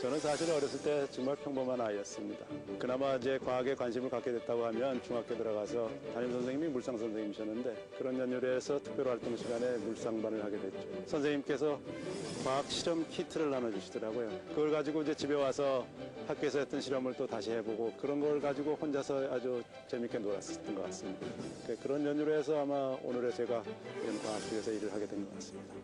저는 사실 어렸을 때 정말 평범한 아이였습니다. 그나마 이제 과학에 관심을 갖게 됐다고 하면 중학교 들어가서 담임 선생님이 물상 선생님이셨는데 그런 연유로 해서 특별활동 시간에 물상반을 하게 됐죠. 선생님께서 과학 실험 키트를 나눠주시더라고요. 그걸 가지고 이제 집에 와서 학교에서 했던 실험을 또 다시 해보고 그런 걸 가지고 혼자서 아주 재밌게 놀았었던 것 같습니다. 그런 연유로 해서 아마 오늘의 제가 이런 과학실에서 일을 하게 된 것 같습니다.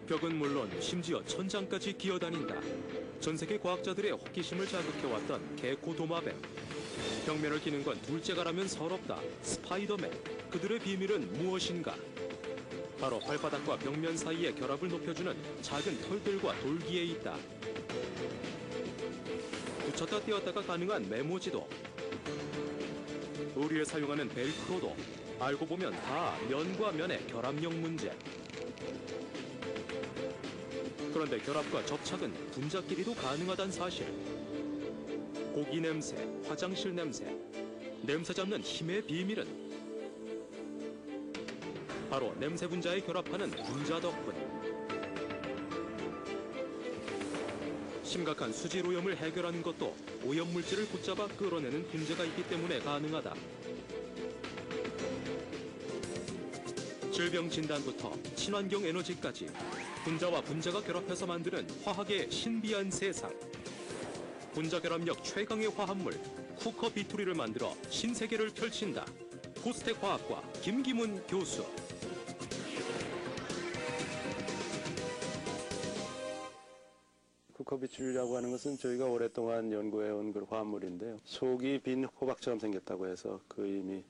벽은 물론 심지어 천장까지 기어다닌다. 전 세계 과학자들의 호기심을 자극해왔던 개코 도마뱀. 벽면을 기는 건 둘째가라면 서럽다. 스파이더맨. 그들의 비밀은 무엇인가? 바로 발바닥과 벽면 사이의 결합을 높여주는 작은 털들과 돌기에 있다. 붙였다 떼었다가 가능한 메모지도, 의류에 사용하는 벨크로도 알고 보면 다 면과 면의 결합력 문제. 그런데 결합과 접착은 분자끼리도 가능하다는 사실. 고기 냄새, 화장실 냄새, 냄새 잡는 힘의 비밀은 바로 냄새 분자에 결합하는 분자 덕분. 심각한 수질 오염을 해결하는 것도 오염물질을 붙잡아 끌어내는 분자가 있기 때문에 가능하다. 질병 진단부터 친환경 에너지까지 분자와 분자가 결합해서 만드는 화학의 신비한 세상. 분자 결합력 최강의 화합물 쿠커 비투리를 만들어 신세계를 펼친다. 포스텍 화학과 김기문 교수. 쿠커 비투리라고 하는 것은 저희가 오랫동안 연구해온 그 화합물인데요. 속이 빈 호박처럼 생겼다고 해서 그 이름이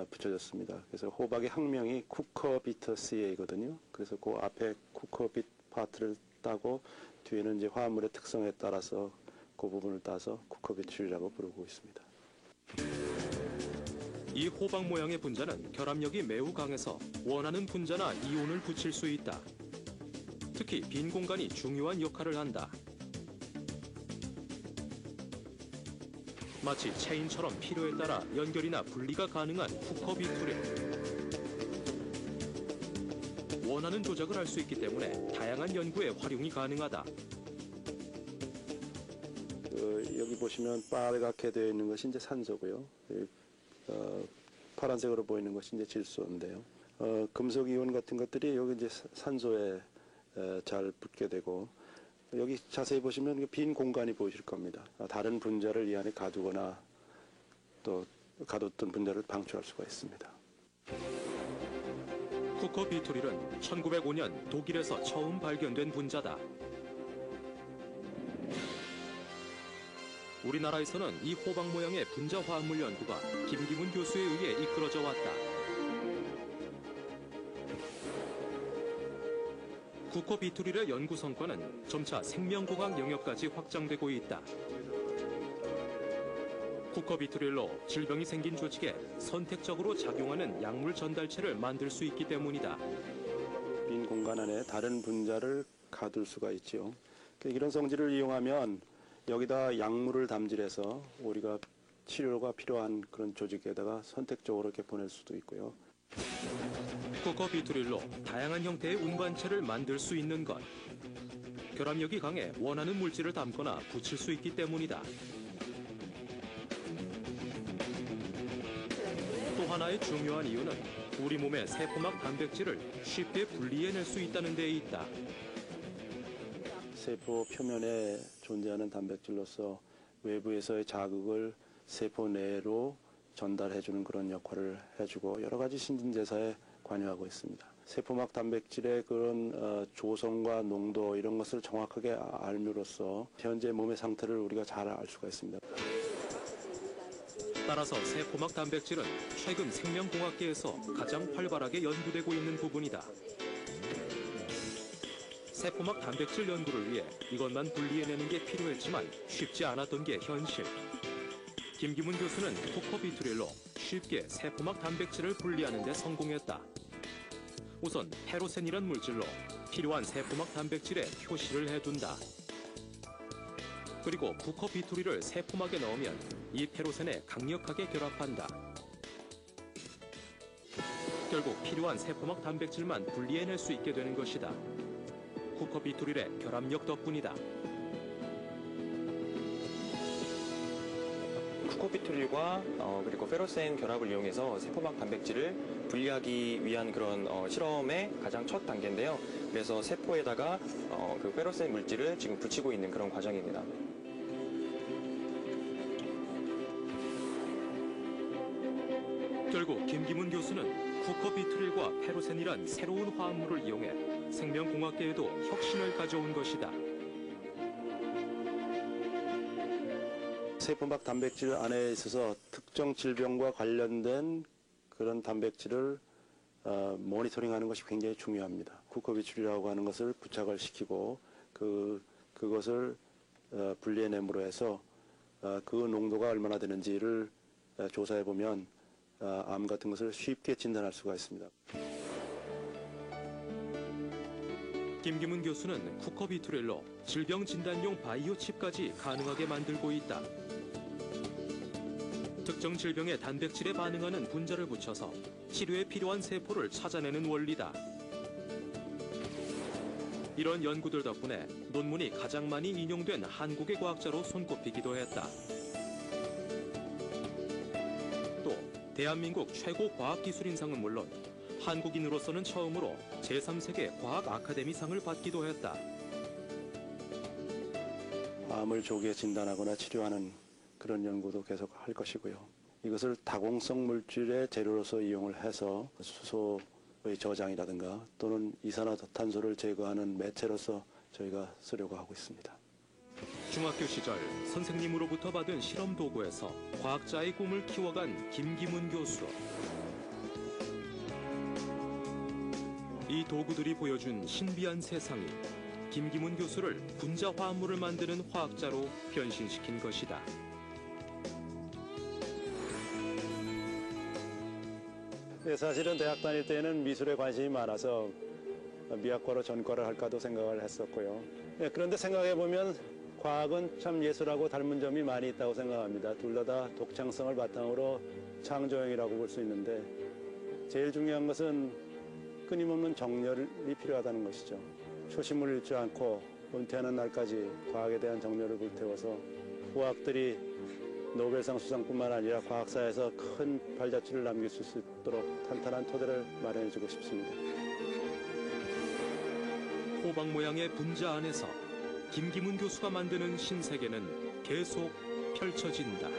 붙여졌습니다. 그래서 호박의 학명이 쿠커비터 CA거든요. 그래서 그 앞에 쿠커빗 파트를 따고 뒤에는 이제 화합물의 특성에 따라서 그 부분을 따서 쿠커비툴이라고 부르고 있습니다. 이 호박 모양의 분자는 결합력이 매우 강해서 원하는 분자나 이온을 붙일 수 있다. 특히 빈 공간이 중요한 역할을 한다. 마치 체인처럼 필요에 따라 연결이나 분리가 가능한 쿠커비툴이 원하는 조작을 할 수 있기 때문에 다양한 연구에 활용이 가능하다. 여기 보시면 빨갛게 되어 있는 것이 이제 산소고요. 파란색으로 보이는 것이 이제 질소인데요. 금속 이온 같은 것들이 여기 이제 산소에 잘 붙게 되고, 여기 자세히 보시면 빈 공간이 보이실 겁니다. 다른 분자를 이 안에 가두거나 또 가뒀던 분자를 방출할 수가 있습니다. 쿠커 비투릴은 1905년 독일에서 처음 발견된 분자다. 우리나라에서는 이 호박 모양의 분자 화합물 연구가 김기문 교수에 의해 이끌어져 왔다. 쿠커 비투릴의 연구 성과는 점차 생명공학 영역까지 확장되고 있다. 쿠커 비투릴로 질병이 생긴 조직에 선택적으로 작용하는 약물 전달체를 만들 수 있기 때문이다. 빈 공간 안에 다른 분자를 가둘 수가 있죠. 이런 성질을 이용하면 여기다 약물을 담질해서 우리가 치료가 필요한 그런 조직에다가 선택적으로 이렇게 보낼 수도 있고요. 쿠커 비투릴로 다양한 형태의 운반체를 만들 수 있는 것. 결합력이 강해 원하는 물질을 담거나 붙일 수 있기 때문이다. 또 하나의 중요한 이유는 우리 몸의 세포막 단백질을 쉽게 분리해낼 수 있다는 데에 있다. 세포 표면에 존재하는 단백질로서 외부에서의 자극을 세포 내로 전달해주는 그런 역할을 해주고 여러 가지 신진대사에 관여하고 있습니다. 세포막 단백질의 그런 조성과 농도 이런 것을 정확하게 알므로써 현재 몸의 상태를 우리가 잘 알 수가 있습니다. 따라서 세포막 단백질은 최근 생명공학계에서 가장 활발하게 연구되고 있는 부분이다. 세포막 단백질 연구를 위해 이것만 분리해내는 게 필요했지만 쉽지 않았던 게 현실. 김기문 교수는 쿠커 비투릴로 쉽게 세포막 단백질을 분리하는 데 성공했다. 우선 페로센이란 물질로 필요한 세포막 단백질에 표시를 해둔다. 그리고 쿠커 비투릴을 세포막에 넣으면 이 페로센에 강력하게 결합한다. 결국 필요한 세포막 단백질만 분리해낼 수 있게 되는 것이다. 쿠커비트릴의 결합력 덕분이다. 쿠커비트릴과 그리고 페로센 결합을 이용해서 세포막 단백질을 분리하기 위한 그런 실험의 가장 첫 단계인데요. 그래서 세포에다가 그 페로센 물질을 지금 붙이고 있는 그런 과정입니다. 결국 김기문 교수는 쿠커비트릴과 페로센이란 새로운 화합물을 이용해 생명공학계에도 혁신을 가져온 것이다. 세포막 단백질 안에 있어서 특정 질병과 관련된 그런 단백질을 모니터링하는 것이 굉장히 중요합니다. 쿠커비트릴이라고 하는 것을 부착을 시키고 그것을 분리해냄으로 해서 그 농도가 얼마나 되는지를 조사해 보면 암 같은 것을 쉽게 진단할 수가 있습니다. 김기문 교수는 쿠커비트릴로 질병 진단용 바이오 칩까지 가능하게 만들고 있다. 특정 질병의 단백질에 반응하는 분자를 붙여서 치료에 필요한 세포를 찾아내는 원리다. 이런 연구들 덕분에 논문이 가장 많이 인용된 한국의 과학자로 손꼽히기도 했다. 또 대한민국 최고 과학기술인상은 물론 한국인으로서는 처음으로 제3세계 과학 아카데미상을 받기도 했다. 암을 조기에 진단하거나 치료하는 그런 연구도 계속 할 것이고요. 이것을 다공성 물질의 재료로서 이용을 해서 수소의 저장이라든가 또는 이산화탄소를 제거하는 매체로서 저희가 쓰려고 하고 있습니다. 중학교 시절 선생님으로부터 받은 실험 도구에서 과학자의 꿈을 키워간 김기문 교수. 이 도구들이 보여준 신비한 세상이 김기문 교수를 분자 화합물을 만드는 화학자로 변신시킨 것이다. 사실은 대학 다닐 때는 미술에 관심이 많아서 미학과로 전과를 할까도 생각을 했었고요. 그런데 생각해보면 과학은 참 예술하고 닮은 점이 많이 있다고 생각합니다. 둘 다 독창성을 바탕으로 창조형이라고 볼 수 있는데 제일 중요한 것은 끊임없는 정열이 필요하다는 것이죠. 초심을 잃지 않고 은퇴하는 날까지 과학에 대한 정열을 불태워서 후학들이 노벨상 수상뿐만 아니라 과학사에서 큰 발자취를 남길 수 있도록 탄탄한 토대를 마련해주고 싶습니다. 호박 모양의 분자 안에서 김기문 교수가 만드는 신세계는 계속 펼쳐진다.